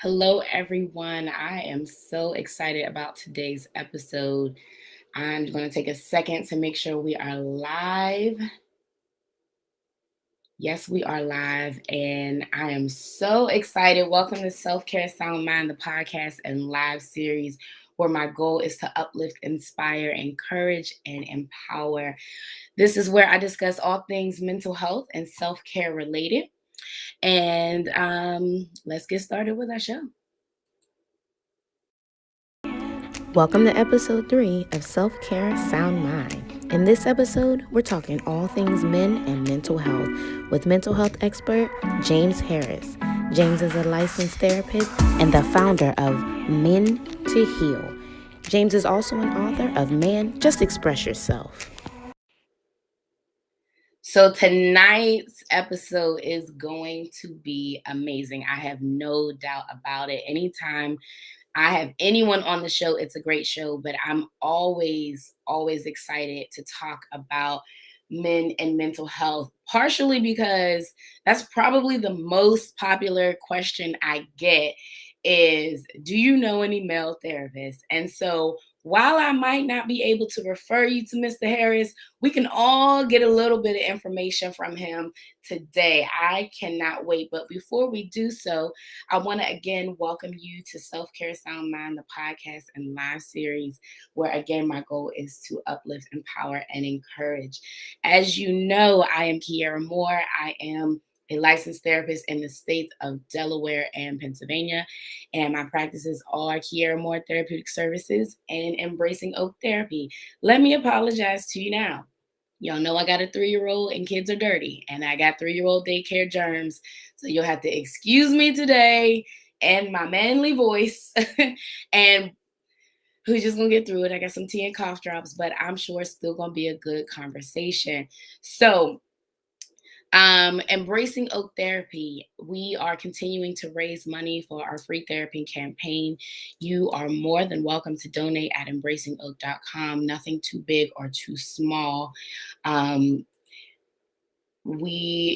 Hello, everyone. I am so excited about today's episode. I'm going to take a second to make sure we are live. Yes, we are live, and I am so excited. Welcome to Self Care Sound Mind, the podcast and live series where my goal is to uplift, inspire, encourage, and empower. This is where I discuss all things mental health and self care related. And let's get started with our show. Welcome to episode 3 of Self Care Sound Mind. In this episode, we're talking all things men and mental health with mental health expert James Harris. James is a licensed therapist and the founder of Men to Heal. James is also an author of Man, Just Express Yourself. So tonight's episode is going to be amazing. I have no doubt about it. Anytime I have anyone on the show, it's a great show, but I'm always excited to talk about men and mental health, partially because that's probably the most popular question I get is, do you know any male therapists? And so while I might not be able to refer you to Mr. Harris, we can all get a little bit of information from him today. I cannot wait. But before we do so, I want to again welcome you to Self Care Sound Mind, the podcast and live series, where again, my goal is to uplift, empower, and encourage. As you know, I am Kiera Moore. I am a licensed therapist in the states of Delaware and Pennsylvania. And my practices are Kiera Moore Therapeutic Services and Embracing Oak Therapy. Let me apologize to you now. Y'all know I got a 3-year-old and kids are dirty, and I got 3-year-old daycare germs. So you'll have to excuse me today and my manly voice. And who's just gonna get through it. I got some tea and cough drops, but I'm sure it's still gonna be a good conversation. So Embracing Oak Therapy, we are continuing to raise money for our free therapy campaign. You are more than welcome to donate at embracingoak.com. Nothing too big or too small. Um, we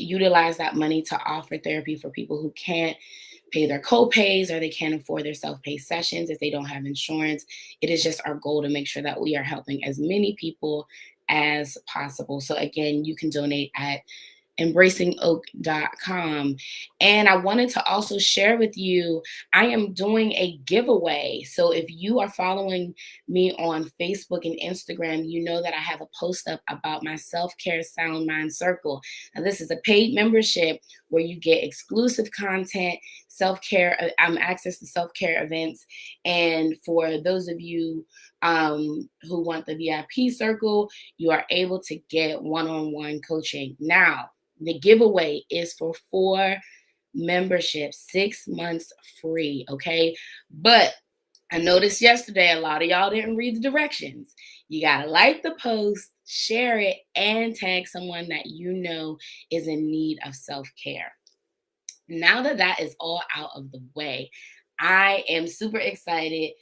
utilize that money to offer therapy for people who can't pay their co-pays or they can't afford their self-pay sessions if they don't have insurance. It is just our goal to make sure that we are helping as many people as possible. So again, you can donate at embracingoak.com. And I wanted to also share with you, I am doing a giveaway. So if you are following me on Facebook and Instagram, you know that I have a post up about my self-care sound mind circle. Now, this is a paid membership where you get exclusive content, self-care, access to self-care events. And for those of you who want the VIP circle, you are able to get one-on-one coaching. Now, the giveaway is for 4 memberships, 6 months free, okay? But I noticed yesterday a lot of y'all didn't read the directions. You got to like the post, share it, and tag someone that you know is in need of self-care. Now that that is all out of the way, I am super excited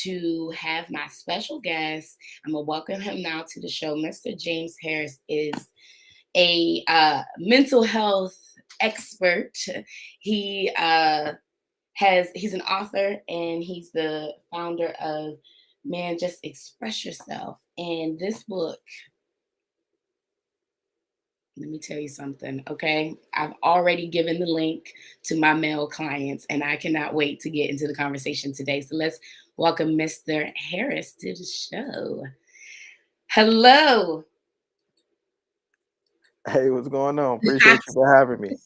to have my special guest. I'm going to welcome him now to the show. Mr. James Harris is a mental health expert. He he's an author and he's the founder of Man, Just Express Yourself. And this book, let me tell you something, okay? I've already given the link to my male clients and I cannot wait to get into the conversation today. So let's welcome Mr. Harris to the show. Hello. Hey, what's going on? Appreciate you for having me.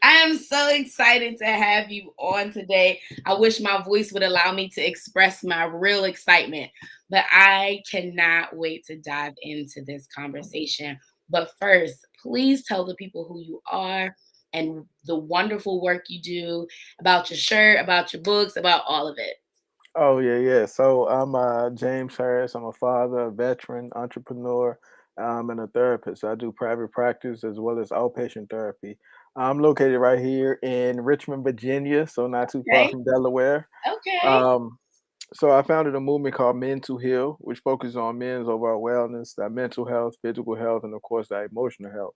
I am so excited to have you on today. I wish my voice would allow me to express my real excitement, but I cannot wait to dive into this conversation. But first, please tell the people who you are and the wonderful work you do, about your shirt, about your books, about all of it. Oh yeah. So I'm James Harris. I'm a father, a veteran, entrepreneur, and a therapist. I do private practice as well as outpatient therapy. I'm located right here in Richmond, Virginia, so not too far Okay. from Delaware. Okay. Um, so I founded a movement called Men to Heal, which focuses on men's overall wellness, their mental health, physical health, and of course their emotional health.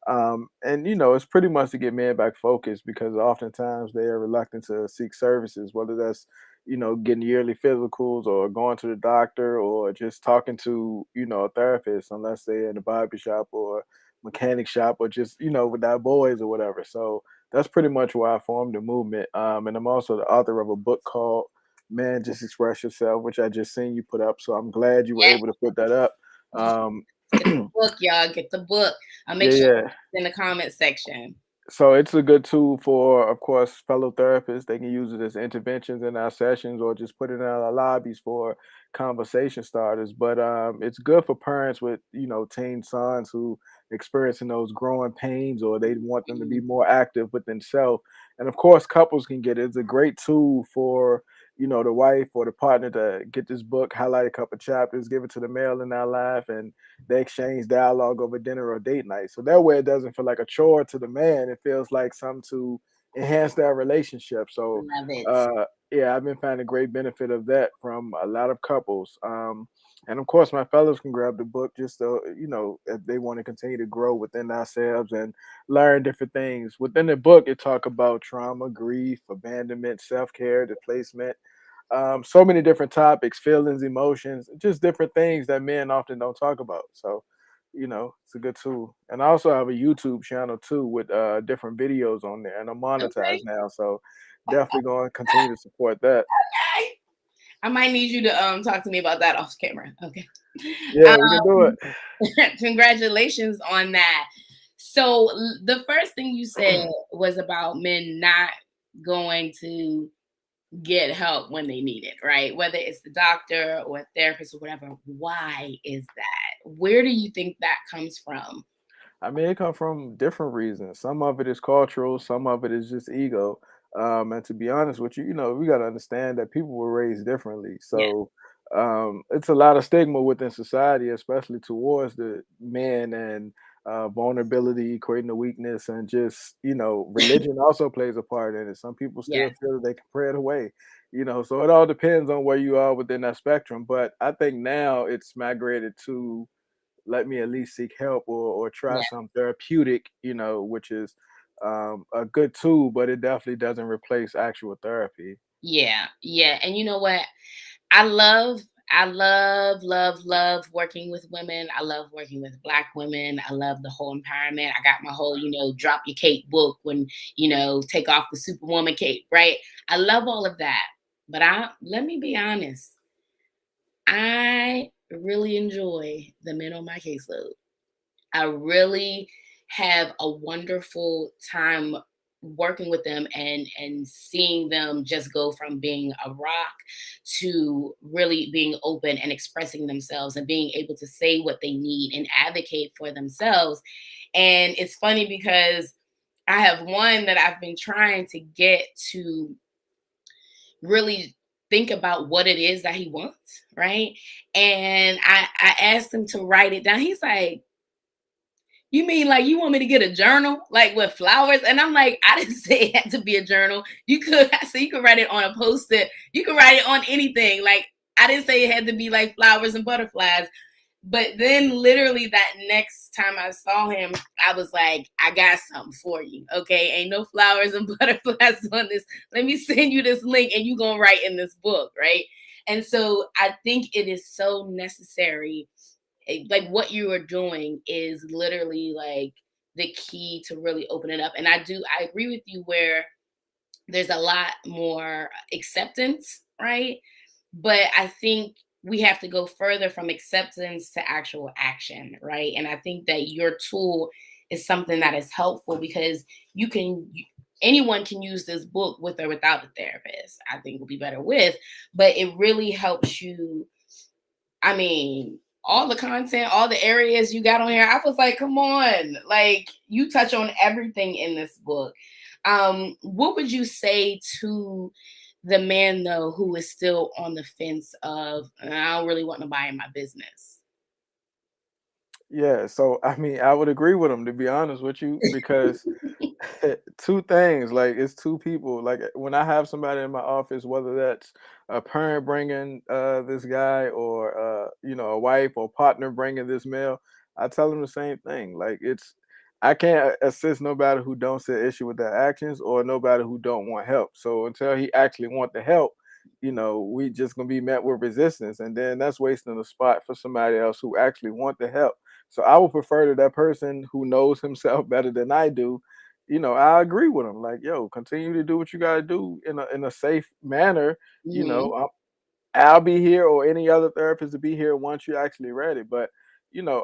And it's pretty much to get men back focused because oftentimes they are reluctant to seek services, whether that's getting yearly physicals or going to the doctor or just talking to a therapist, unless they're in the barber shop or mechanic shop or just with our boys or whatever. So that's pretty much why I formed the movement. And I'm also the author of a book called Man, Just Express Yourself, which I just seen you put up. So I'm glad you were Yeah, able to put that up. Um, get the book, y'all. Get the book. I'll make yeah, sure yeah. it's in the comment section. So it's a good tool for, of course, fellow therapists. They can use it as interventions in our sessions or just put it in our lobbies for conversation starters. But it's good for parents with, teen sons who experiencing those growing pains or they want them to be Mhm. more active with themselves. And of course, couples can get it. It's a great tool for, the wife or the partner to get this book, highlight a couple chapters, give it to the male in our life, and they exchange dialogue over dinner or date night. So that way it doesn't feel like a chore to the man. It feels like something to enhance their relationship. So Love it. yeah, I've been finding great benefit of that from a lot of couples. And of course my fellows can grab the book just so, if they want to continue to grow within ourselves and learn different things. Within the book, it talk about trauma, grief, abandonment, self-care, displacement, so many different topics, feelings, emotions, just different things that men often don't talk about. So, it's a good tool. And I also have a YouTube channel too with different videos on there, and I'm Okay. monetized now. So, definitely going to continue to support that. Okay. I might need you to talk to me about that off camera. Okay. Yeah, we can do it. Congratulations on that. So the first thing you said was about men not going to get help when they need it, right? Whether it's the doctor or a therapist or whatever. Why is that? Where do you think that comes from? I mean, it comes from different reasons. Some of it is cultural, some of it is just ego. And to be honest with you, we got to understand that people were raised differently. Yeah, So it's a lot of stigma within society, especially towards the men and vulnerability, creating a weakness, and just, religion also plays a part in it. Some people yeah, still feel that they can pray it away, so it all depends on where you are within that spectrum. But I think now it's migrated to let me at least seek help or try yeah, some therapeutic, which is a good tool, but it definitely doesn't replace actual therapy. yeah, yeah. And you know what? I love working with women. I love working with Black women. I love the whole empowerment. I got my whole, drop your cape book when, take off the superwoman cape, right? I love all of that. But let me be honest, I really enjoy the men on my caseload. I really have a wonderful time working with them and seeing them just go from being a rock to really being open and expressing themselves and being able to say what they need and advocate for themselves. And it's funny because I have one that I've been trying to get to really think about what it is that he wants, right? And I asked him to write it down. He's like, you mean like you want me to get a journal like with flowers? And I'm like, I didn't say it had to be a journal. You could so you could write it on a post-it. You could write it on anything. Like I didn't say it had to be like flowers and butterflies. But then literally that next time I saw him, I was like, I got something for you. Okay. Ain't no flowers and butterflies on this. Let me send you this link and you gonna write in this book, right? And so I think it is so necessary, like what you are doing is literally like the key to really open it up. And I agree with you where there's a lot more acceptance, right? But I think we have to go further from acceptance to actual action, right? And I think that your tool is something that is helpful because anyone can use this book with or without a therapist. I think will be better with, but it really helps you. I mean, all the content, all the areas you got on here, I was like, come on, like you touch on everything in this book. What would you say to the man though who is still on the fence of I don't really want nobody in my business? Yeah, so I mean, I would agree with him to be honest with you because two things, like it's two people. Like when I have somebody in my office, whether that's a parent bringing this guy or a wife or partner bringing this male, I tell them the same thing. Like I can't assist nobody who don't see issue with their actions or nobody who don't want help. So until he actually want the help, we just gonna be met with resistance, and then that's wasting the spot for somebody else who actually want the help. So I would prefer that that person who knows himself better than I do, I agree with him. Like, yo, continue to do what you gotta do in a safe manner. You Mhm. know, I'll be here or any other therapist to be here once you're actually ready. But,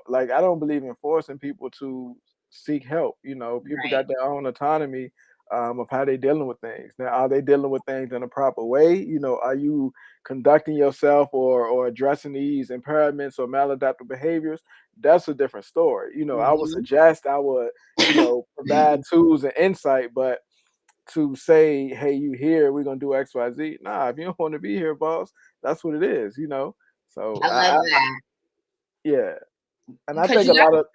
like I don't believe in forcing people to seek help. People Right. got their own autonomy of how they dealing with things. Now, are they dealing with things in a proper way? Are you conducting yourself or addressing these impairments or maladaptive behaviors? That's a different story. I would Mhm. suggest I would, provide tools and insight, but to say, "Hey, you here? We're gonna do X, Y, Z." Nah, if you don't want to be here, boss, that's what it is. So I love that yeah, and I because think you a got lot of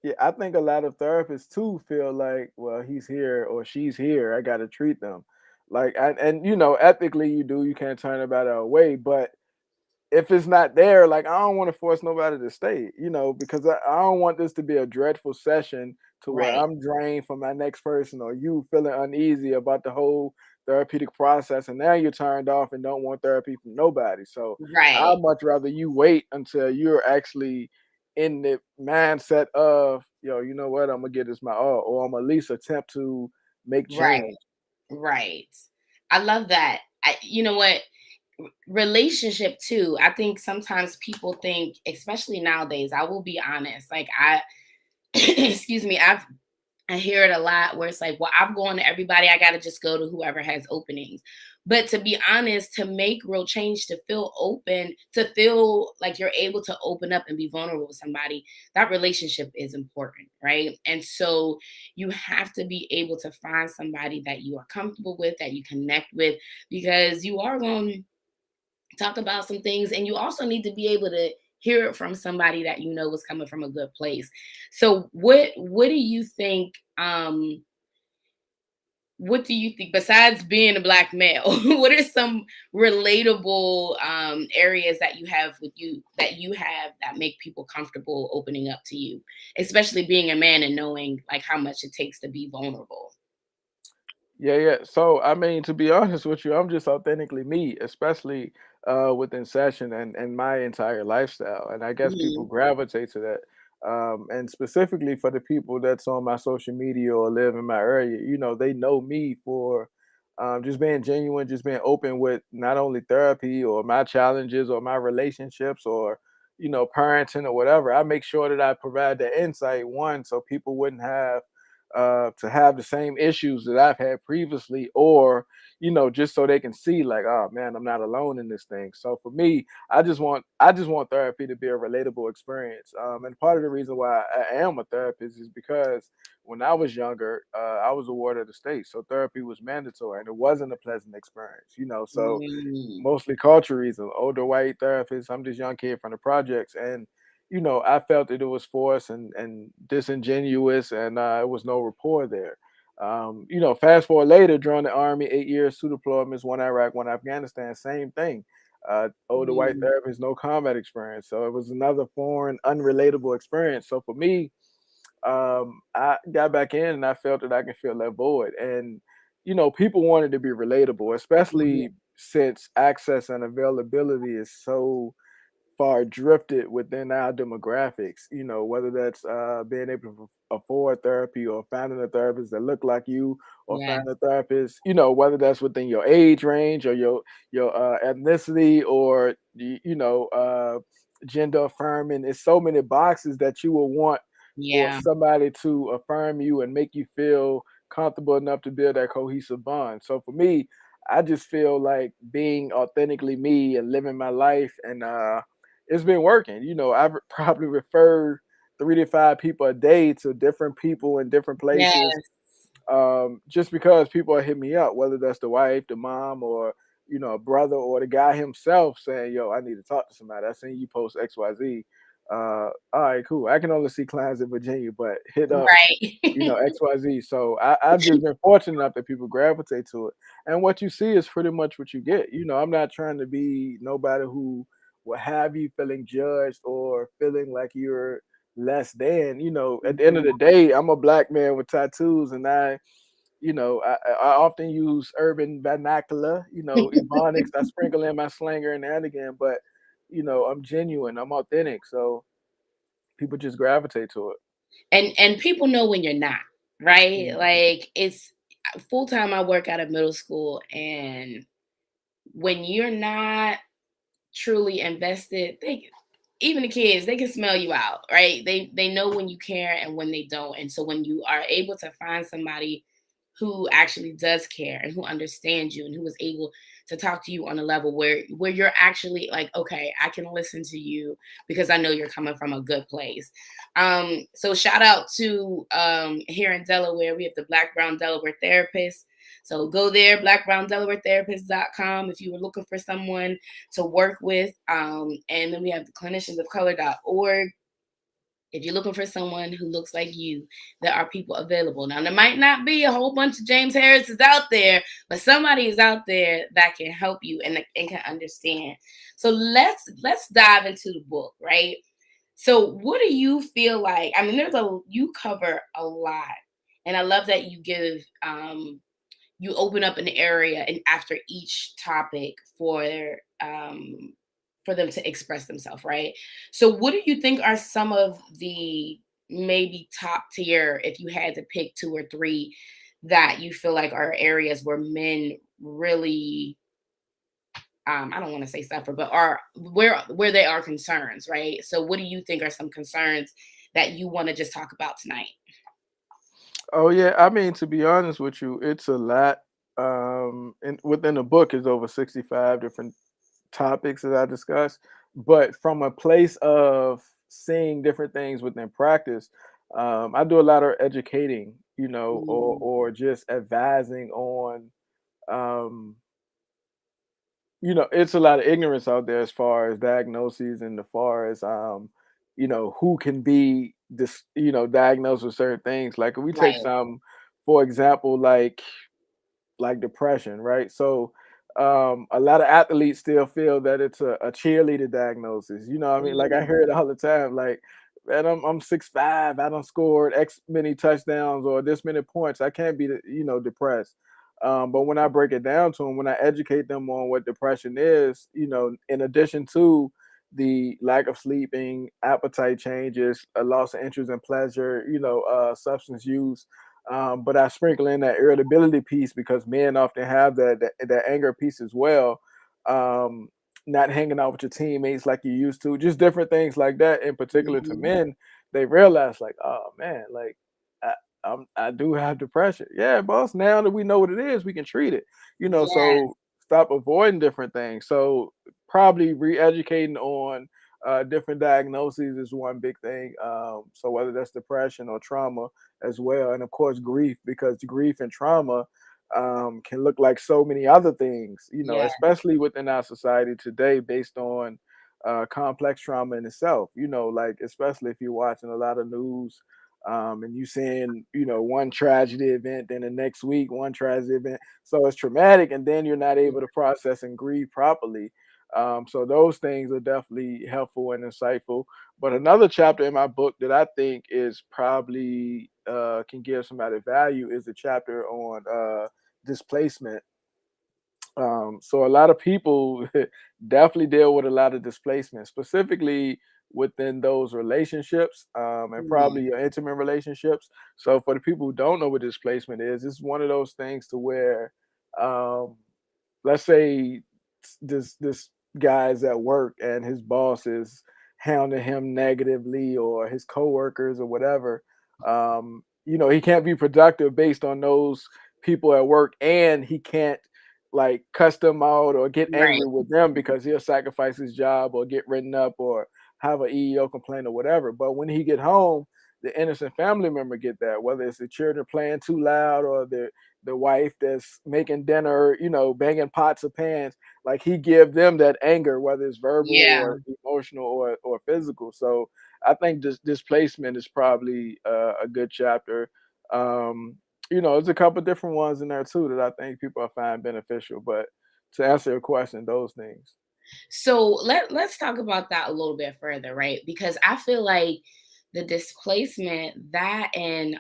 yeah, I think a lot of therapists too feel like, well, he's here or she's here. I got to treat them like, and ethically, you can't turn anybody away, but if it's not there, like I don't want to force nobody to stay, because I don't want this to be a dreadful session to where right. I'm drained from my next person or you feeling uneasy about the whole therapeutic process and now you're turned off and don't want therapy from nobody. So I'd Right. much rather you wait until you're actually in the mindset of, yo, you know what, I'm gonna get this my all, or I'm at least attempt to make Right. change. Right. I love that. You know what? Relationship too. I think sometimes people think, especially nowadays, I will be honest, like excuse me, I hear it a lot where it's like, well, I'm going to everybody. I got to just go to whoever has openings. But to be honest, to make real change, to feel open, to feel like you're able to open up and be vulnerable with somebody, that relationship is important, right? And so you have to be able to find somebody that you are comfortable with, that you connect with, because you are going talk about some things, and you also need to be able to hear it from somebody that you know was coming from a good place. So what do you think, what do you think besides being a black male? What are some relatable areas that you have with you that you have that make people comfortable opening up to you, especially being a man and knowing like how much it takes to be vulnerable? Yeah, yeah. So, I mean, to be honest with you, I'm just authentically me, especially within session and my entire lifestyle. And I guess people Mhm. gravitate to that. And specifically for the people that's on my social media or live in my area, they know me for just being genuine, just being open with not only therapy or my challenges or my relationships or, parenting or whatever. I make sure that I provide the insight, one, so people wouldn't have to have the same issues that I've had previously, or just so they can see, like, oh man, I'm not alone in this thing. So for me, I just want therapy to be a relatable experience. And part of the reason why I am a therapist is because when I was younger, I was a ward of the state, so therapy was mandatory, and it wasn't a pleasant experience. So Mm, mostly culture reasons, older white therapists. I'm this young kid from the projects, and I felt that it was forced and disingenuous, and it was no rapport there. Fast forward later, during the army, 8 years, two deployments, one Iraq, one Afghanistan, same thing. Older white mm, therapist, no combat experience, so it was another foreign, unrelatable experience. So for me, I got back in and I felt that I can fill that void. And people wanted to be relatable, mhm. especially since access and availability is so far drifted within our demographics, whether that's being able to afford therapy or finding a therapist that look like you or Yeah, find a therapist, whether that's within your age range or your ethnicity or gender affirming. It's so many boxes that you will want for yeah, somebody to affirm you and make you feel comfortable enough to build that cohesive bond. So for me, I just feel like being authentically me and living my life, and it's been working. I've probably referred 3 to 5 people a day to different people in different places, yes, just because people are hitting me up, whether that's the wife, the mom, or a brother, or the guy himself saying, "Yo, I need to talk to somebody. I seen you post XYZ." All right, cool. I can only see clients in Virginia, but hit up right. XYZ. So I've just been fortunate enough that people gravitate to it. And what you see is pretty much what you get. I'm not trying to be nobody who will have you feeling judged or feeling like you're less than. At the end of Mhm. the day, I'm a black man with tattoos, and I often use urban vernacular, ebonics. I sprinkle in my slanger and that again, but I'm genuine, I'm authentic, so people just gravitate to it. And people know when you're not, right? Mhm. Like it's full time I work out of middle school, and when you're not truly invested, they even the kids, they can smell you out, right? They know when you care and when they don't. And so when you are able to find somebody who actually does care and who understands you and who is able to talk to you on a level where you're actually like, okay, I can listen to you because I know you're coming from a good place. So shout out to here in Delaware, we have the Black Brown Delaware Therapist. So go there, blackbrowndelawaretherapist.com if you were looking for someone to work with. And then we have the cliniciansofcolor.org. If you're looking for someone who looks like you, there are people available. Now, there might not be a whole bunch of James Harrises out there, but somebody is out there that can help you and can understand. So let's dive into the book, right? So what do you feel like? I mean, you cover a lot, and I love that you open up an area and after each topic for them to express themselves, right? So what do you think are some of the maybe top tier, if you had to pick two or three, that you feel like are areas where men really I don't want to say suffer, but are where they are concerns, right? So what do you think are some concerns that you want to just talk about tonight? Oh yeah, I mean, to be honest with you, it's a lot. And within the book is over 65 different topics that I discuss. But from a place of seeing different things within practice, I do a lot of educating, Mm, or just advising on, um, it's a lot of ignorance out there as far as diagnoses and as far as who can be this, diagnosed with certain things. Like if we take right. some, for example, like depression, right? So a lot of athletes still feel that it's a cheerleader diagnosis. You know what I mean? Like I Mm, hear it all the time. Like, man, I'm 6'5", I don't scored X many touchdowns or this many points. I can't be depressed. But when I break it down to them, when I educate them on what depression is, in addition to the lack of sleeping, appetite changes, a loss of interest and pleasure, substance use, but I sprinkle in that irritability piece because men often have that anger piece as well. Um, Not hanging out with your teammates like you used to, just different things like that. In particular to mhm. men, they realize like, oh man, like I, I do have depression. Yeah, boss. Now that we know what it is, we can treat it. Yes, So stop avoiding different things. So probably re-educating on different diagnoses is one big thing. So whether that's depression or trauma as well, and of course grief, because grief and trauma can look like so many other things, yeah, especially within our society today, based on complex trauma in itself. Like especially if you're watching a lot of news. And you seeing, one tragedy event, then the next week one tragedy event, so it's traumatic, and then you're not able to process and grieve properly. So those things are definitely helpful and insightful. But another chapter in my book that I think is probably can give somebody value is the chapter on displacement. So a lot of people definitely deal with a lot of displacement, specifically within those relationships, and mm, probably your intimate relationships. So for the people who don't know what displacement is, it's one of those things to where, um, let's say this guy's at work and his boss is hounding him negatively, or his coworkers or whatever. He can't be productive based on those people at work, and he can't like cuss them out or get right. angry with them because he'll sacrifice his job or get written up or have an EEO complaint or whatever. But when he get home, the innocent family member get that, whether it's the children playing too loud or the wife that's making dinner, banging pots or pans, like he give them that anger, whether it's verbal Yeah. or emotional or physical. So I think this displacement is probably a good chapter. Um, there's a couple different ones in there too that I think people find beneficial. But to answer your question, those things. So let's talk about that a little bit further, right? Because I feel like the displacement, that and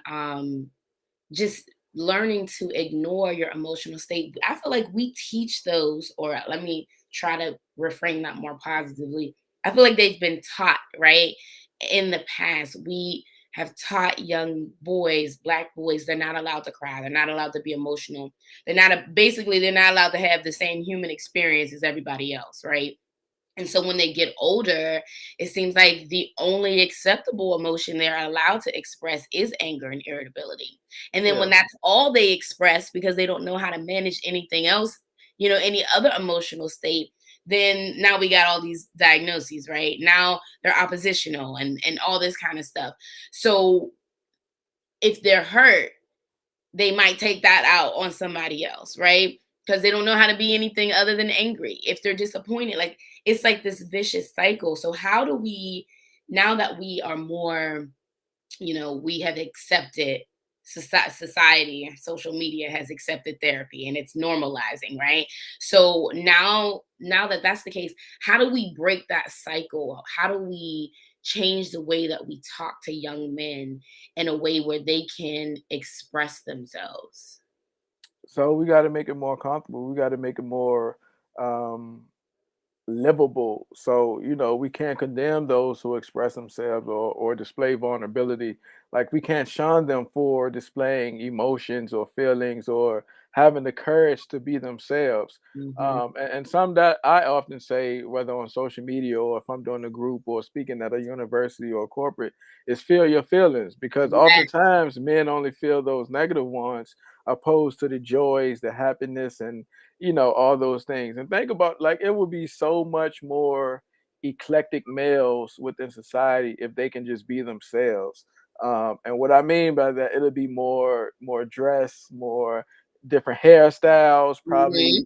just learning to ignore your emotional state. I feel like we teach those, or let me try to reframe that more positively. I feel like they've been taught, right? In the past, we have taught young boys, black boys, they're not allowed to cry. They're not allowed to be emotional. Basically, they're not allowed to have the same human experience as everybody else, right? And so when they get older, it seems like the only acceptable emotion they're allowed to express is anger and irritability. And then when Yeah. that's all they express because they don't know how to manage anything else, any other emotional state, then now we got all these diagnoses, right? Now they're oppositional and all this kind of stuff. So if they're hurt, they might take that out on somebody else, right? Because they don't know how to be anything other than angry. If they're disappointed, like it's like this vicious cycle. So how do we, now that we are more, we have accepted society and social media has accepted therapy and it's normalizing, right? So now that that's the case, how do we break that cycle? How do we change the way that we talk to young men in a way where they can express themselves? So we got to make it more comfortable. We got to make it more um, livable. So, we can't condemn those who express themselves or display vulnerability. Like, we can't shun them for displaying emotions or feelings or having the courage to be themselves. Hmm. And some that I often say, whether on social media or if I'm doing a group or speaking at a university or corporate, is feel your feelings, because Yes. oftentimes men only feel those negative ones opposed to the joys, the happiness, and all those things. And think about, like, it would be so much more eclectic males within society if they can just be themselves. And what I mean by that, it'll be more dress, more different hairstyles, Hmm.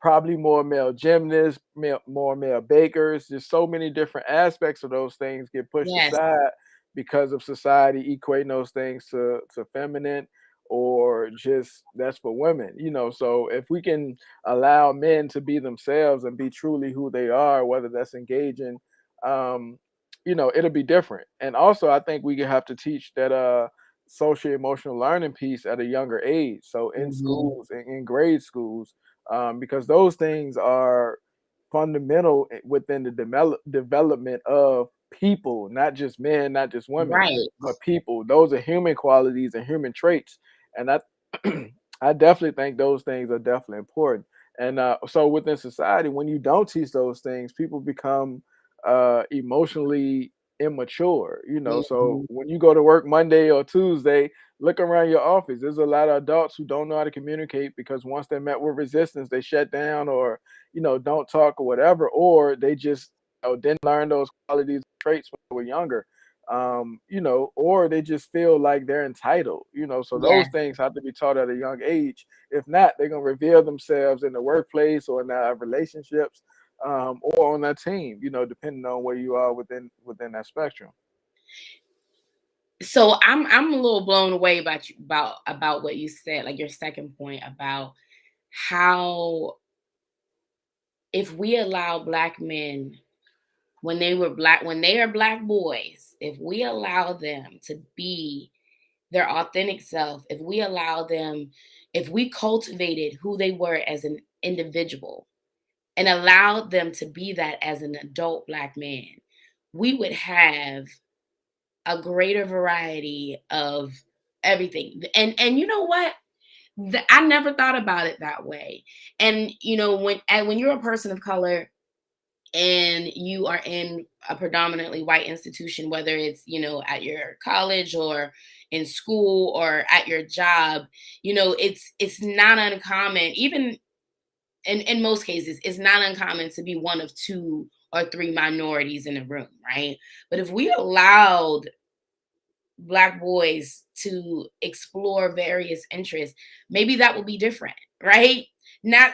probably more male gymnasts, more male bakers. Just so many different aspects of those things get pushed Yes. aside because of society equating those things to feminine, or just that's for women. So if we can allow men to be themselves and be truly who they are, whether that's engaging, um, it'll be different. And also, I think we have to teach that social emotional learning piece at a younger age. So in Hmm. schools, in grade schools, because those things are fundamental within the development of people, not just men, not just women, Right. but people. Those are human qualities and human traits, and I I definitely think those things are definitely important. And so within society, when you don't teach those things, people become emotionally immature. So Hmm. when you go to work Monday or Tuesday, look around your office. There's a lot of adults who don't know how to communicate because once they met with resistance, they shut down, or don't talk or whatever, or they just didn't learn those qualities, traits when they were younger. Or they just feel like they're entitled. So those Yes. things have to be taught at a young age. If not, they're gonna reveal themselves in the workplace or in their relationships, or on that team. Depending on where you are within that spectrum. So I'm a little blown away about what you said, like your second point about how if we allow black men when they are black boys, if we allow them to be their authentic self, if we cultivated who they were as an individual and allowed them to be that as an adult black man, we would have a greater variety of everything. And you know what? I never thought about it that way. And when you're a person of color and you are in a predominantly white institution, whether it's at your college or in school or at your job, it's not uncommon, even in most cases it's not uncommon to be one of two or three minorities in a room, right? But if we allowed black boys to explore various interests, maybe that will be different, right? Not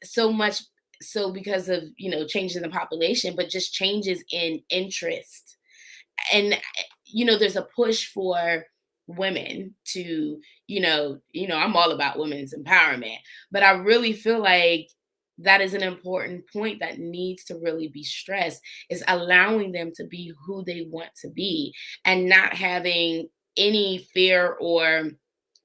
so much so because of changes in the population, but just changes in interest. And there's a push for women to I'm all about women's empowerment, but I really feel like that is an important point that needs to really be stressed, is allowing them to be who they want to be and not having any fear or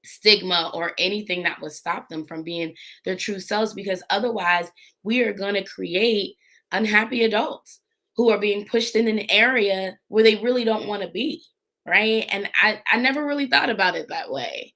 stigma or anything that would stop them from being their true selves, because otherwise we are going to create unhappy adults who are being pushed in an area where they really don't want to be, right? And I never really thought about it that way.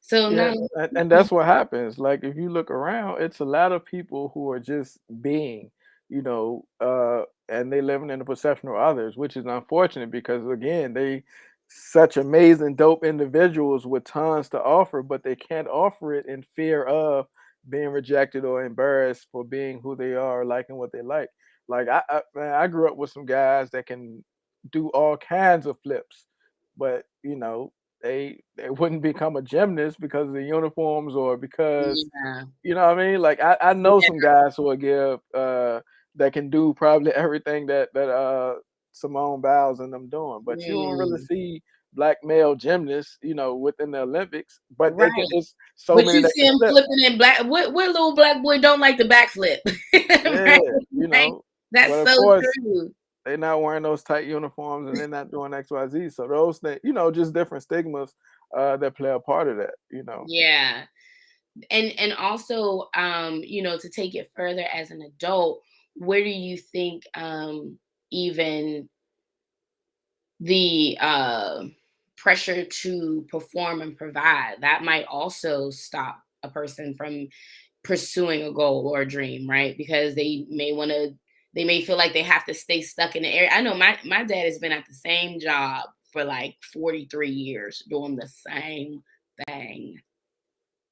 So Yeah, no. and that's what happens. Like if you look around, it's a lot of people who are just being, and they living in the perception of others, which is unfortunate because again, they such amazing, dope individuals with tons to offer, but they can't offer it in fear of being rejected or embarrassed for being who they are, liking what they like. Like man, I grew up with some guys that can do all kinds of flips, but they wouldn't become a gymnast because of the uniforms or because Yeah. what I mean? Like I know Yeah. some guys who will give that can do probably everything that Simone Biles and them doing, but you don't really Mm, see black male gymnasts, within the Olympics. But they can right. it's so But many you that see can him flip. flipping in black. What little black boy don't like the backflip? Yeah, Right? Right? That's but of so course true. they're not wearing those tight uniforms and they're not doing XYZ. So those things, just different stigmas that play a part of that. Yeah. And also, to take it further as an adult, where do you think even the pressure to perform and provide that might also stop a person from pursuing a goal or a dream, right? Because they may feel like they have to stay stuck in the area. I know my dad has been at the same job for like 43 years doing the same thing.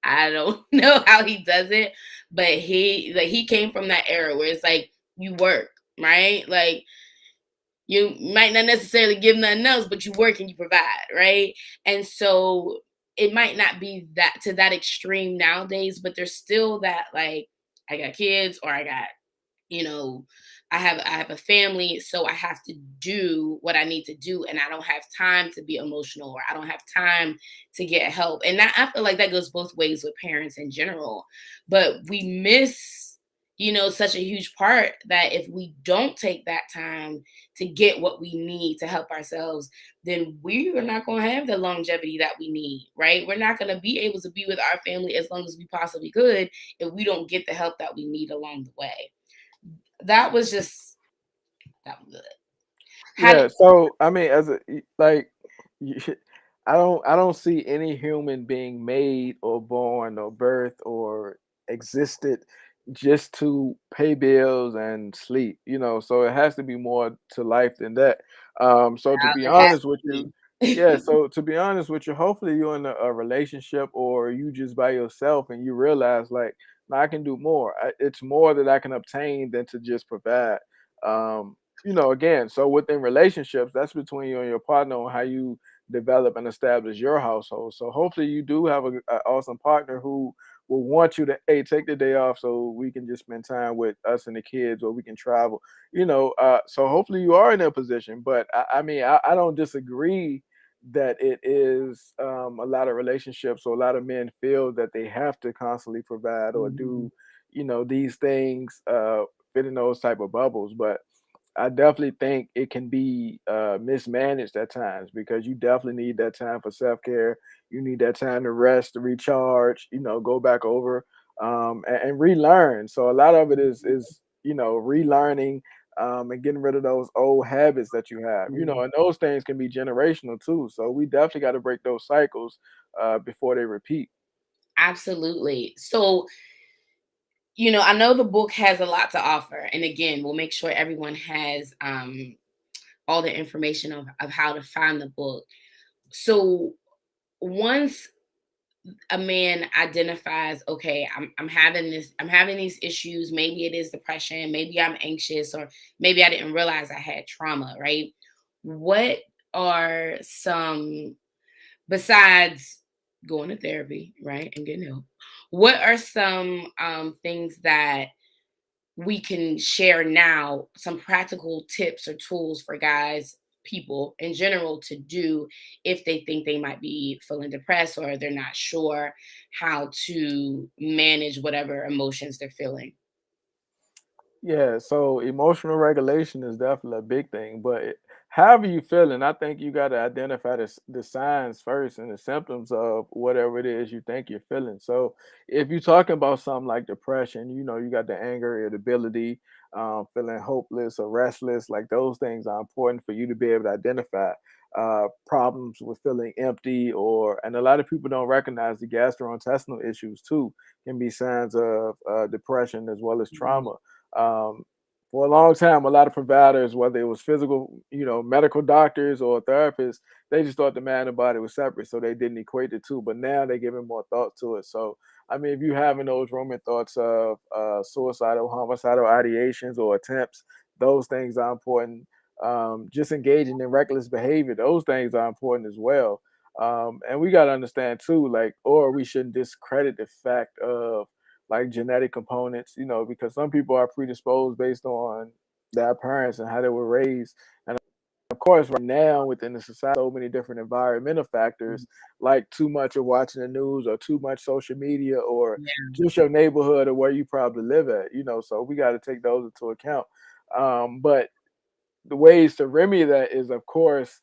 I don't know how he does it, but he came from that era where it's like you work, right? Like you might not necessarily give nothing else, but you work and you provide, right? And so it might not be that to that extreme nowadays, but there's still that, like, I got kids, or I got, you know, I have a family, so I have to do what I need to do, and I don't have time to be emotional, or I don't have time to get help. And that, I feel like that goes both ways with parents in general. But we miss, such a huge part, that if we don't take that time to get what we need to help ourselves, then we are not going to have the longevity that we need, right? We're not going to be able to be with our family as long as we possibly could if we don't get the help that we need along the way. That was just that was good. How did Yeah, so I mean, like, you, I don't see any human being made or born or birthed or existed just to pay bills and sleep. So it has to be more to life than that. So to be it has honest with to you, be. yeah. So to be honest with you, hopefully you're in a relationship or you just by yourself and you realize like, "Nah, I can do more. It's more that I can obtain than to just provide. Again, so within relationships, that's between you and your partner on how you develop and establish your household. So hopefully you do have a awesome partner who will want you to, hey, take the day off so we can just spend time with us and the kids or we can travel. So hopefully you are in a position. But I mean, I don't disagree that it is a lot of relationships or a lot of men feel that they have to constantly provide or Mhm. do, these things fit in those type of bubbles. But I definitely think it can be mismanaged at times because you definitely need that time for self care. You need that time to rest, to recharge. Go back over and relearn. So a lot of it is relearning and getting rid of those old habits that you have. Mhm. And those things can be generational too. So we definitely got to break those cycles before they repeat. Absolutely. So, I know the book has a lot to offer. And again, we'll make sure everyone has all the information of how to find the book. So once a man identifies, okay, I'm having these issues, maybe it is depression, maybe I'm anxious, or maybe I didn't realize I had trauma, right? What are some, besides going to therapy, right, and getting help, what are some things that we can share now, some practical tips or tools for guys, people in general, to do if they think they might be feeling depressed or they're not sure how to manage whatever emotions they're feeling? Yeah, so emotional regulation is definitely a big thing, but however you feeling, I think you got to identify the signs first and the symptoms of whatever it is you think you're feeling. So if you're talking about something like depression, you got the anger, irritability, feeling hopeless or restless, like those things are important for you to be able to identify. Problems with feeling empty, and a lot of people don't recognize the gastrointestinal issues too, can be signs of depression as well as Mhm. trauma. um, for a long time, a lot of providers, whether it was physical, medical doctors or therapists, they just thought the mind and body was separate, so they didn't equate the two. But now they're giving more thought to it. So, I mean, if you having those roaming thoughts of suicidal, homicidal ideations or attempts, those things are important. Just engaging in reckless behavior, those things are important as well. And we got to understand too, like, or we shouldn't discredit the fact of like genetic components, because some people are predisposed based on their parents and how they were raised. And of course, right now within the society, so many different environmental factors, like too much of watching the news or too much social media or Yeah. just your neighborhood or where you probably live at. So we got to take those into account. But the ways to remedy that is, of course,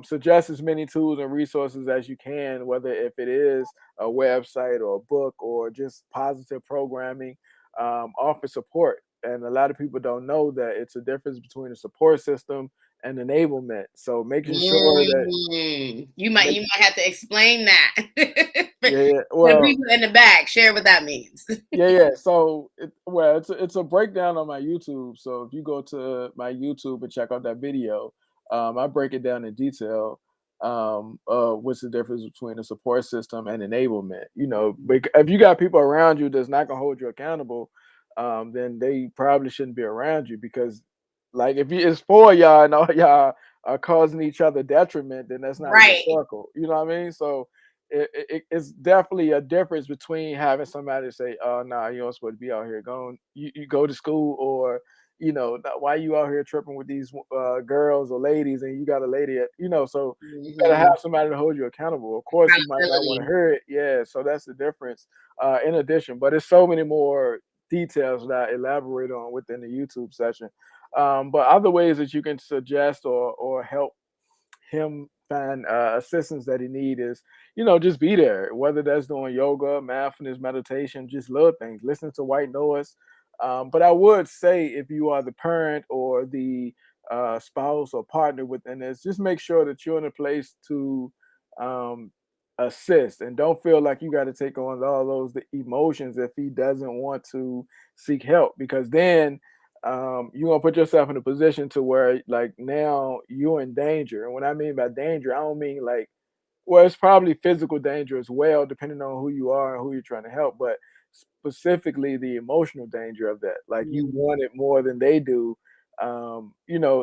suggest as many tools and resources as you can, whether if it is a website or a book or just positive programming, offer support. And a lot of people don't know that it's a difference between a support system and enablement. So making sure that, You might have to explain that for yeah, yeah, the well, people in the back. Share what that means. yeah, yeah. So, it's a breakdown on my YouTube. So if you go to my YouTube and check out that video, I break it down in detail. What's the difference between a support system and enablement? If you got people around you that's not gonna hold you accountable, then they probably shouldn't be around you because, like, if it's for y'all and all y'all are causing each other detriment, then that's not a good Right. circle. You know what I mean? So it's definitely a difference between having somebody say, "Oh, nah, you don't supposed to be out here going. You go to school, or why you out here tripping with these girls or ladies, and you got a lady So you gotta have Mhm. somebody to hold you accountable. Of course, you might not want to Accountability. hear it, yeah. So that's the difference. In addition, but there's so many more details that I elaborate on within the YouTube session. But other ways that you can suggest or help him find assistance that he need is, just be there, whether that's doing yoga, mindfulness, meditation, just little things, listen to white noise. But I would say if you are the parent or the spouse or partner within this, just make sure that you're in a place to um, assist and don't feel like you got to take on all those the emotions if he doesn't want to seek help, because then you're gonna put yourself in a position to where like now you're in danger. And what I mean by danger, I don't mean like, well, it's probably physical danger as well, depending on who you are and who you're trying to help, but specifically the emotional danger of that. Like you Mm. want it more than they do.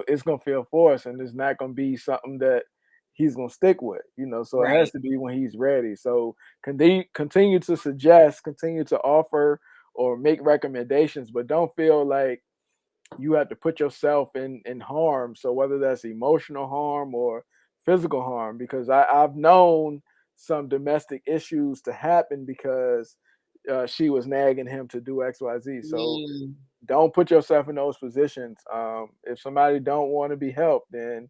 It's gonna feel forced and it's not gonna be something that he's gonna stick with, so it has Right. to be when he's ready. So continue to suggest, continue to offer or make recommendations, but don't feel like you have to put yourself in harm. So whether that's emotional harm or physical harm, because I've known some domestic issues to happen because she was nagging him to do XYZ. So Mm. don't put yourself in those positions. If somebody don't want to be helped, then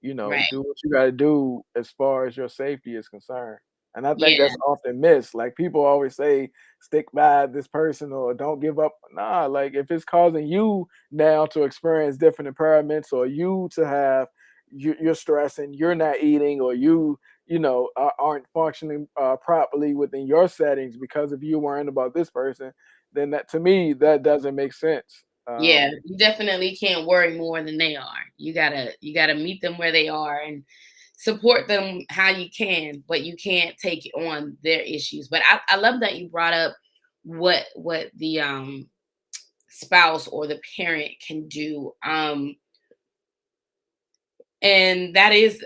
Right. do what you got to do as far as your safety is concerned. And I think Yeah. that's often missed. Like people always say, stick by this person or don't give up. Nah, like if it's causing you now to experience different impairments or you to have you're stressing, you're not eating, or aren't functioning properly within your settings because of you worrying about this person, then that to me that doesn't make sense. Yeah, you definitely can't worry more than they are. You gotta meet them where they are and support them how you can, but you can't take on their issues. But I love that you brought up what the spouse or the parent can do. And that is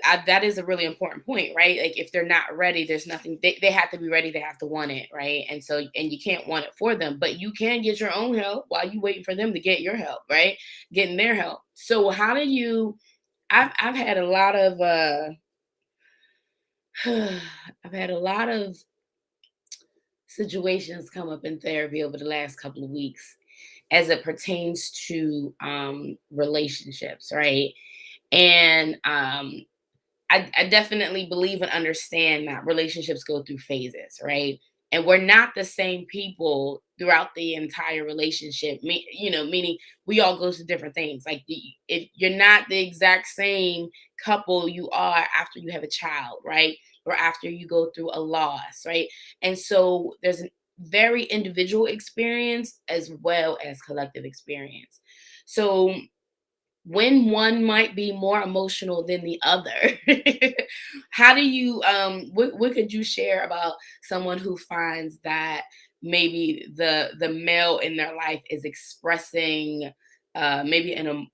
a really important point, right? Like if they're not ready, there's nothing they have to be ready, they have to want it, right? And so and you can't want it for them, but you can get your own help while you waiting for them to get your help, right? Getting their help. So how do you I've had a lot of I've had a lot of situations come up in therapy over the last couple of weeks. as it pertains to relationships, right? And I definitely believe and understand that relationships go through phases, right? And we're not the same people throughout the entire relationship. Meaning we all go through different things. Like if you're not the exact same couple you are after you have a child, right? Or after you go through a loss, right? And so there's a very individual experience as well as collective experience. So when one might be more emotional than the other. How do you what could you share about someone who finds that maybe the male in their life is expressing maybe an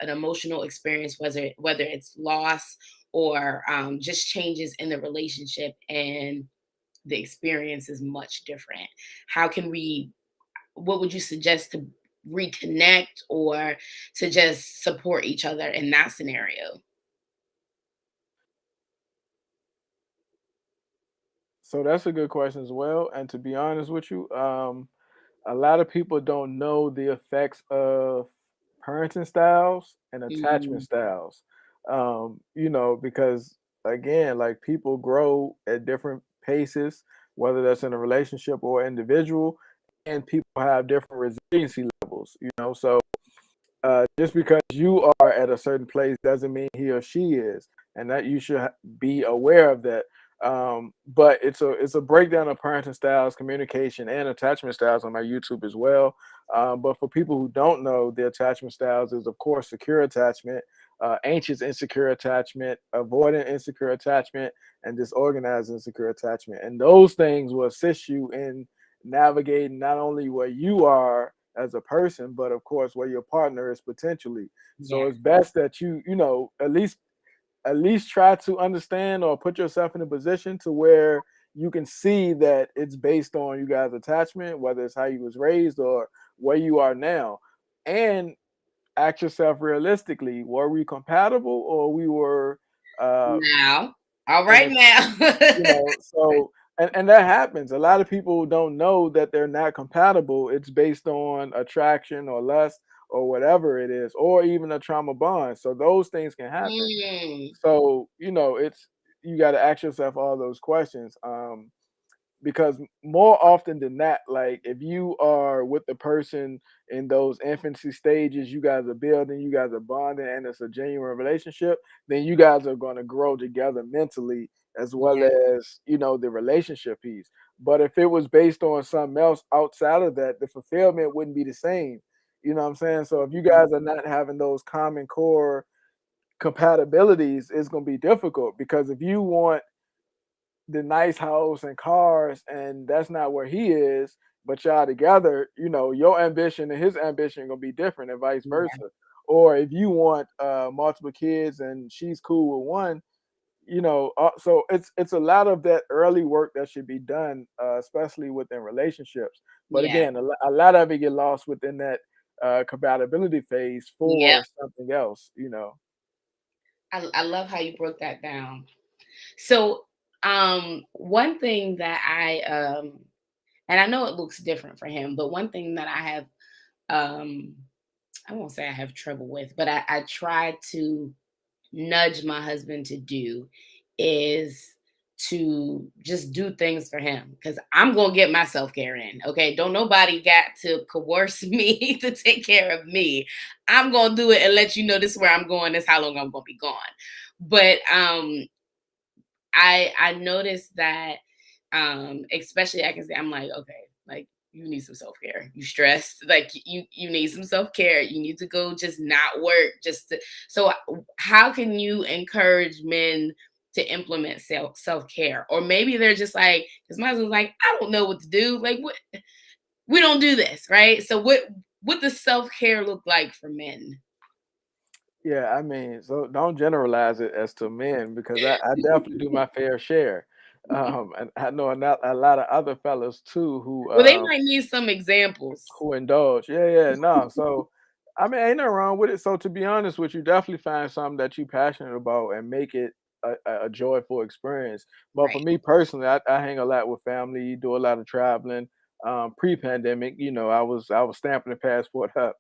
emotional experience, whether it's loss or just changes in the relationship, and the experience is much different? How can we What would you suggest to reconnect or to just support each other in that scenario? So that's a good question as well. And to be honest with you, a lot of people don't know the effects of parenting styles and attachment Mm, styles. Because again, like people grow at different paces, whether that's in a relationship or individual, and people have different resiliency levels, So just because you are at a certain place doesn't mean he or she is, and that you should be aware of that. But it's a breakdown of parenting styles, communication, and attachment styles on my YouTube as well. But for people who don't know, the attachment styles is of course secure attachment, anxious insecure attachment, avoidant insecure attachment, and disorganized insecure attachment. And those things will assist you in navigating not only where you are as a person, but of course where your partner is potentially. So yeah, it's best that at least try to understand or put yourself in a position to where you can see that it's based on you guys' attachment, whether it's how you was raised or where you are now. And ask yourself realistically, were we compatible or we were uh now, all in right a now. so and that happens. A lot of people don't know that they're not compatible. It's based on attraction or lust or whatever it is, or even a trauma bond. So those things can happen. Mm, So, it's you got to ask yourself all those questions. Because more often than not, like if you are with the person in those infancy stages, you guys are building, you guys are bonding, and it's a genuine relationship, then you guys are going to grow together mentally as well yeah, as the relationship piece. But if it was based on something else outside of that, the fulfillment wouldn't be the same. You know what I'm saying? So if you mhm, guys are not having those common core compatibilities, it's going to be difficult because if you want the nice house and cars, and that's not where he is, but y'all together, your ambition and his ambition gonna be different, and vice yeah, versa. Or if you want multiple kids and she's cool with one, so it's a lot of that early work that should be done, especially within relationships. But yeah, again, a lot of it get lost within that compatibility phase yeah. for something else. I love how you broke that down. So, one thing that and I know it looks different for him, but one thing that I have, um, I won't say I have trouble with, but I try to nudge my husband to do is to just do things for him, because I'm gonna get my self-care in. Okay. Don't nobody got to coerce me to take care of me. I'm gonna do it and let you know this is where I'm going, this is how long I'm gonna be gone. But I noticed that especially I can say I'm like, okay, like you need some self-care. You stressed, like you need some self-care. You need to go just not work just to, so how can you encourage men to implement self-care? Or maybe they're just like, because my husband's like, I don't know what to do. Like what, we don't do this, right? So what does self-care look like for men? Yeah, I mean, so don't generalize it as to men because I definitely do my fair share. And I know a lot of other fellas too Well, they might need some examples. who indulge. Yeah, yeah, no. So I mean, ain't nothing wrong with it. So to be honest with you, definitely find something that you passionate about and make it a joyful experience. But for Right. me personally, I hang a lot with family, do a lot of traveling. pre-pandemic. I was stamping the passport up.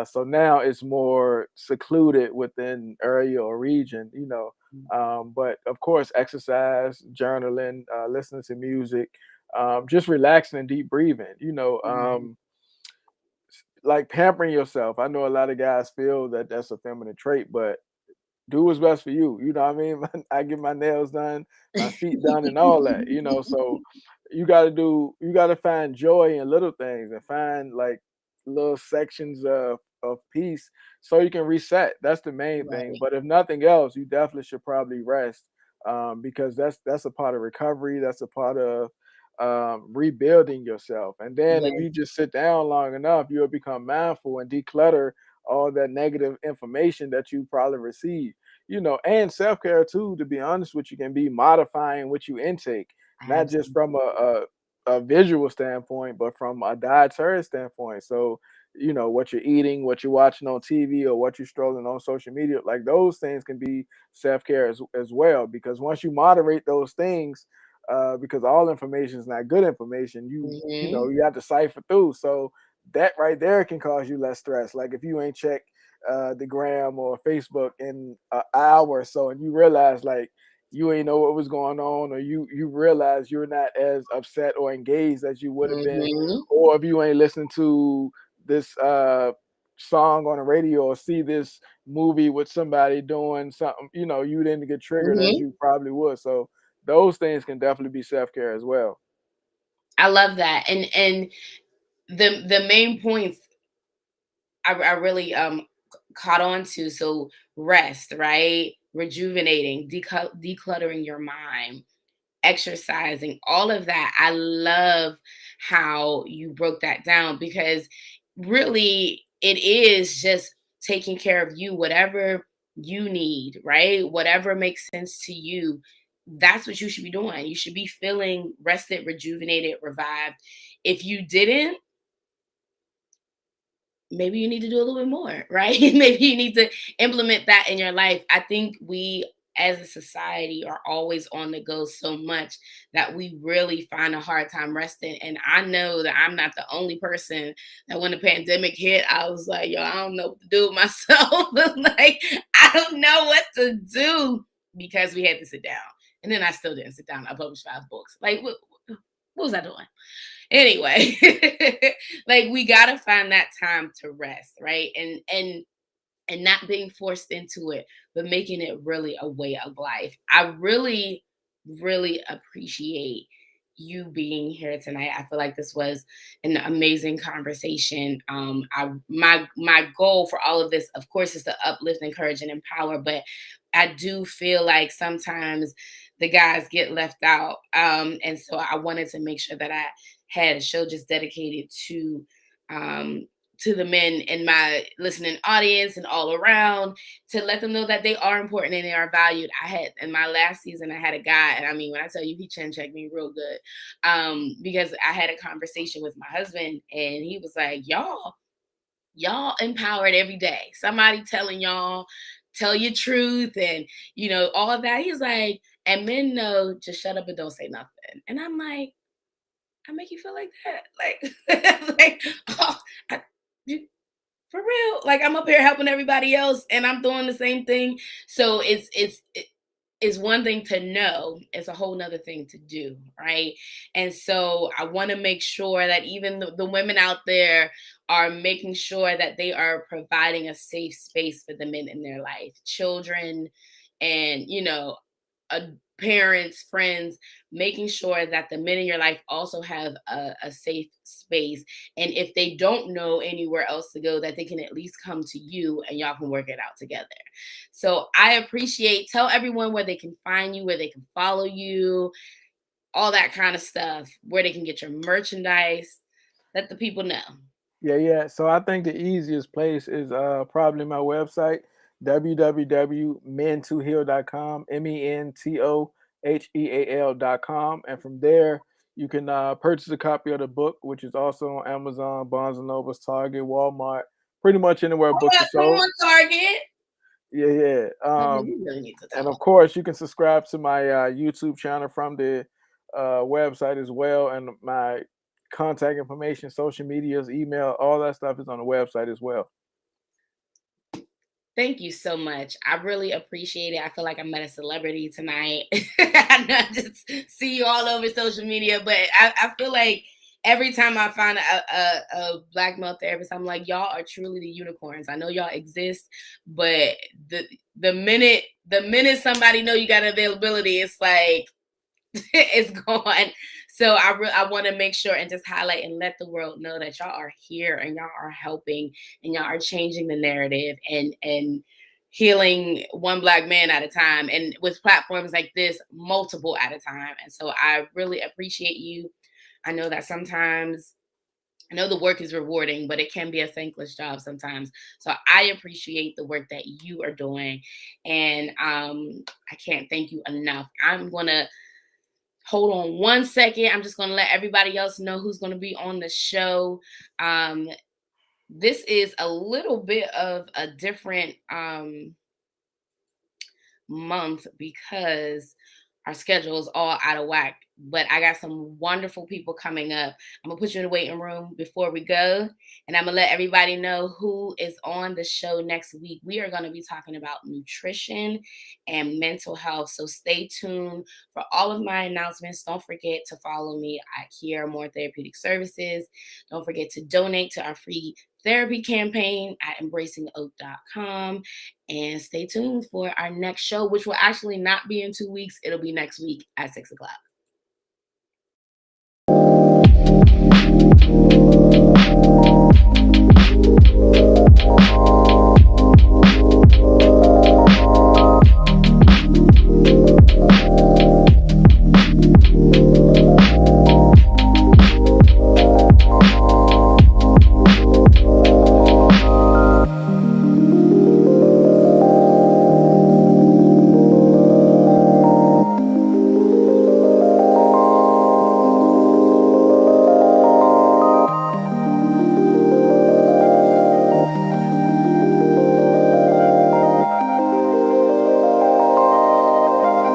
So now it's more secluded within area or region. But of course, exercise, journaling, listening to music, just relaxing and deep breathing. Right. Like pampering yourself. I know a lot of guys feel that that's a feminine trait, but do what's best for you. You know what I mean? I get my nails done, my feet done, and all that. So you gotta find joy in little things and find like little sections of peace so you can reset. That's the main thing. Right. But if nothing else, you definitely should probably rest, because that's a part of recovery. That's a part of rebuilding yourself. And then if you Yes. just sit down long enough, you'll become mindful and declutter all that negative information that you probably received. And self-care too, to be honest with you, can be modifying what you intake, not just from Absolutely. a visual standpoint, but from a dietary standpoint. So, what you're eating, what you're watching on TV, or what you're strolling on social media, like those things can be self-care as well. Because once you moderate those things, because all information is not good information, Hmm. you have to cipher through. So that right there can cause you less stress. Like if you ain't check the gram or Facebook in an hour or so, and you realize like you ain't know what was going on, or you realize you're not as upset or engaged as you would have been, Hmm. or if you ain't listening to this song on the radio or see this movie with somebody doing something, you didn't get triggered as Hmm. you probably would. So those things can definitely be self-care as well. I love that. And the main points I really caught on to. So rest, right? Rejuvenating, decluttering your mind, exercising, all of that. I love how you broke that down because really it is just taking care of you, whatever you need, right? Whatever makes sense to you. That's what you should be doing. You should be feeling rested, rejuvenated, revived. If you didn't, maybe you need to do a little bit more, right? Maybe you need to implement that in your life. I think we as a society are always on the go so much that we really find a hard time resting. And I know that I'm not the only person that when the pandemic hit, I was like, yo, I don't know what to do with myself. Like, I don't know what to do because we had to sit down. And then I still didn't sit down. I published 5 books. Like, what was I doing? Anyway, like we gotta find that time to rest, right? And not being forced into it, but making it really a way of life. I really, really appreciate you being here tonight. I feel like this was an amazing conversation. My goal for all of this, of course, is to uplift, encourage, and empower. But I do feel like sometimes the guys get left out, and so I wanted to make sure that I had a show just dedicated um, to the men in my listening audience and all around to let them know that they are important and they are valued. I had in my last season, I had a guy, and I mean, when I tell you he chin checked me real good, because I had a conversation with my husband and he was like, y'all empowered every day. Somebody telling y'all, tell your truth and all of that. He's like, and men know just shut up and don't say nothing. And I'm like, I make you feel like that. Like, like, oh, I, you, for real. Like I'm up here helping everybody else and I'm doing the same thing. So it's one thing to know, it's a whole nother thing to do, right? And so I want to make sure that even the women out there are making sure that they are providing a safe space for the men in their life, children, and uh, parents, friends, making sure that the men in your life also have a safe space. And if they don't know anywhere else to go, that they can at least come to you and y'all can work it out together. So I appreciate, tell everyone where they can find you, where they can follow you, all that kind of stuff, where they can get your merchandise. Let the people know. Yeah, yeah. So I think the easiest place is probably my website, www.mentoheal.com, mentoheal.com. And from there, you can purchase a copy of the book, which is also on Amazon, Barnes and Nobles, Target, Walmart, pretty much anywhere Oh, books yeah, are come sold. on, Target. Yeah, yeah. We really need to And of talk. course, you can subscribe to my YouTube channel from the website as well, and my contact information, social medias, email, all that stuff is on the website as well. Thank you so much. I really appreciate it. I feel like I met a celebrity tonight. I know I just see you all over social media, but I feel like every time I find a black male therapist, I'm like, y'all are truly the unicorns. I know y'all exist, but the minute somebody know you got availability, it's like it's gone. So I want to make sure and just highlight and let the world know that y'all are here and y'all are helping and y'all are changing the narrative and healing one black man at a time, and with platforms like this, multiple at a time. And so I really appreciate you. I know that sometimes I know the work is rewarding, but it can be a thankless job sometimes. So I appreciate the work that you are doing. And I can't thank you enough. I'm going to hold on one second. I'm just going to let everybody else know who's going to be on the show. This is a little bit of a different month because our schedule is all out of whack. But I got some wonderful people coming up. I'm gonna put you in the waiting room before we go, and I'm gonna let everybody know who is on the show next week. We are gonna be talking about nutrition and mental health. So stay tuned for all of my announcements. Don't forget to follow me at Kiera More Therapeutic Services. Don't forget to donate to our free therapy campaign at embracingoak.com. And stay tuned for our next show, which will actually not be in 2 weeks. It'll be next week at 6 o'clock.